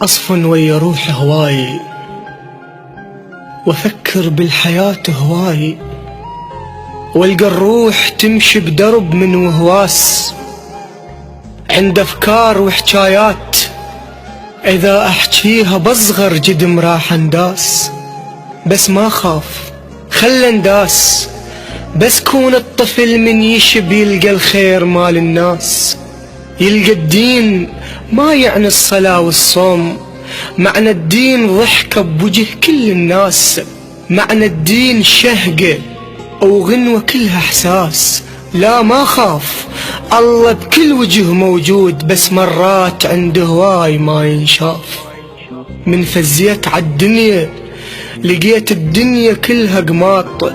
أصفن ويا روحي هواي، وأفكر بالحياة هواي، والقى الروح تمشي بدرب من وهواس، عند أفكار وحكايات إذا أحكيها بصغر جدم راح انداس. بس ما خاف خلى انداس، بس كون الطفل من يشب يلقى الخير مال الناس، يلقى الدين ما يعني الصلاة والصوم، معنى الدين ضحكة بوجه كل الناس، معنى الدين شهقة وغنوة كلها احساس. لا ما خاف الله بكل وجه موجود، بس مرات عنده هواي ما ينشاف. من فزيت عالدنيا لقيت الدنيا كلها قماط،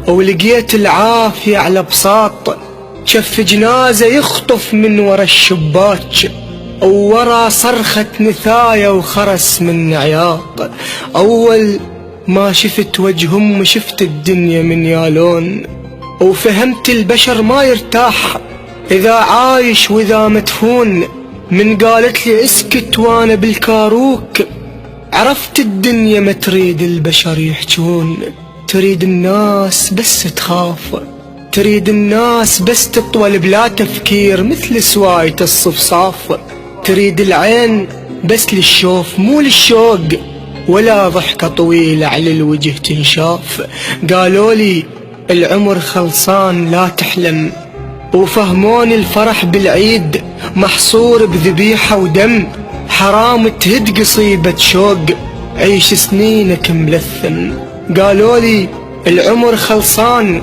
ولقيت العافية على بساط، شف جنازة يخطف من ورا الشباك، وورا صرخة نثايا وخرس من عياط. أول ما شفت وجه أمي شفت الدنيا من يالون، وفهمت البشر ما يرتاح إذا عايش وإذا مدفون. من قالت لي اسكت وانا بالكاروك، عرفت الدنيا ما تريد البشر يحجون، تريد الناس بس تخاف، تريد الناس بس تطول بلا تفكير مثل سواية الصفصاف، تريد العين بس للشوف مو للشوق، ولا ضحكة طويلة على الوجه تنشاف. قالوا لي العمر خلصان لا تحلم، وفهموني الفرح بالعيد محصور بذبيحة ودم، حرام تهد قصيبة شوق عيش سنينك ملثم. قالوا لي العمر خلصان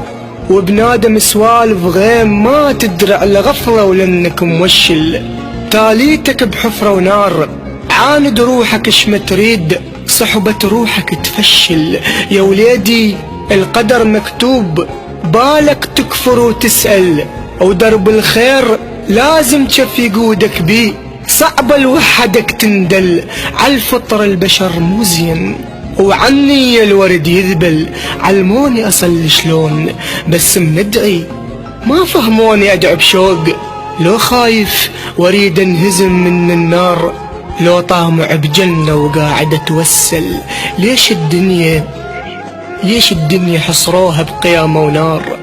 وبنادم سوالف غيم، ما تدري على غفلة ولنك موشل، تاليتك بحفرة ونار، عاند روحك اش ما تريد صحبة روحك تفشل. يا وليدي القدر مكتوب بالك تكفر وتسأل، ودرب الخير لازم تشف يقودك بيه، صعب لوحدك تندل عالفطر البشر مو زين، وعني يا الورد يذبل علموني أصل شلون، بس مندعي ما فهموني أدعو بشوق، لو خايف واريد انهزم من النار، لو طامع بجنة وقاعد اتوسل. ليش الدنيا حصروها بقيامة ونار؟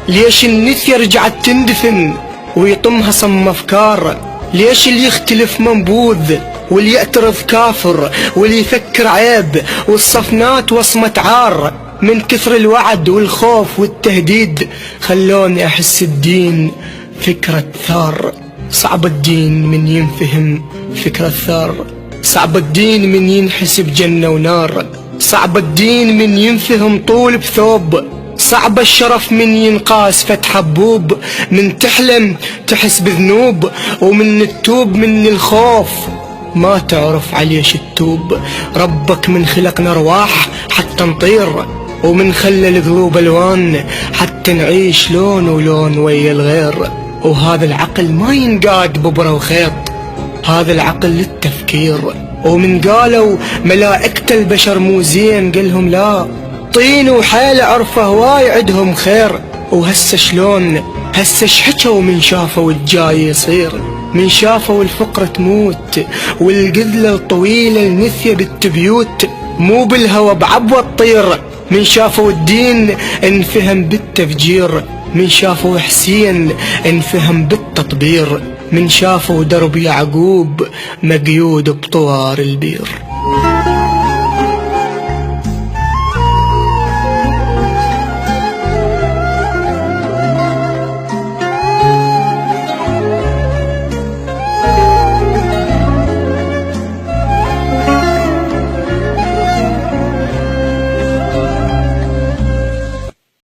ليش النثية رجعت تندفن ويطمها صم افكار؟ ليش اللي يختلف منبوذ واللي يعترض كافر واللي يفكر عيب والصفنات وصمة عار؟ من كثر الوعد والخوف والتهديد خلوني احس الدين فكرة ثار. صعب الدين من ينفهم فكرة ثار، صعب الدين من ينحسب جنة ونار، صعب الدين من ينفهم طول بثوب، صعب الشرف من ينقاس فتح حبوب، من تحلم تحس بذنوب، ومن التوب من الخوف ما تعرف عليش التوب. ربك من خلقنا ارواح حتى نطير، ومن خلى القلوب الوان حتى نعيش لون ولون ويا الغير، وهذا العقل ما ينقاد ببرة وخيط، هذا العقل للتفكير. ومن قالوا ملائكة البشر مو زين قلهم لا، طين وحيل عرفه هواي عدهم خير. وهسه شلون هسه شحكوا من شافوا الجاي يصير، من شافوا الفقرة تموت والقذلة الطويلة النثية بالتبيوت، مو بالهوى بعبوة تطير. من شافوا الدين انفهم بالتفجير، من شافوا حسين انفهم بالتطبير، من شافوا درب يعقوب مقيود بطوار البير.